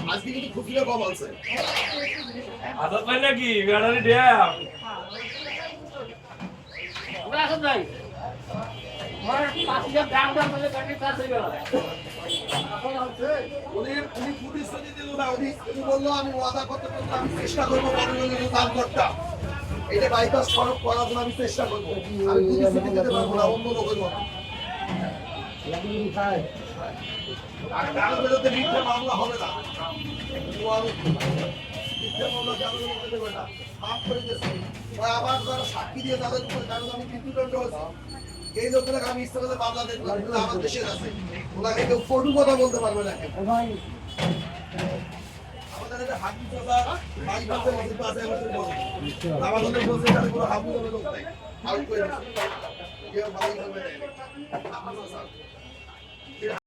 আজকে কিন্তু খুশিটা কম আছে আদত পাই নাকি গাড়ি ড্যাম উনি প্রতিশ্রুতি দিল না উনি বললো আমি ওয়াদা করতে পারবো আমি চেষ্টা করবো দান করতাম এটা বাইপাস সড়ক করার জন্য আমি চেষ্টা করবো আমি প্রতিশ্রুতি দিতে পারবো না অন্য লোকের মতো আর কারো বিরুদ্ধে মিথ্যা মামলা হবে না মিথ্যা মামলা কারো বিরুদ্ধে দেবে না মাফ করে দিয়েছে আবার যারা সাক্ষী দিয়ে তাদের উপরে কারণ আমি মৃত্যুদণ্ড হয়েছি এই লোকেরা আমি ইসলামের মামলা দেখবো আমার দেশের আছে ওনাকে কেউ কটু কথা বলতে পারবে না আমাদের এটা হাকি চলা বাড়ি পাশে মসজিদ আছে আমাদের বলছে তাদের কোনো হাবু হবে লোক নাই আউট করে দিচ্ছে কেউ বাড়ি করবে না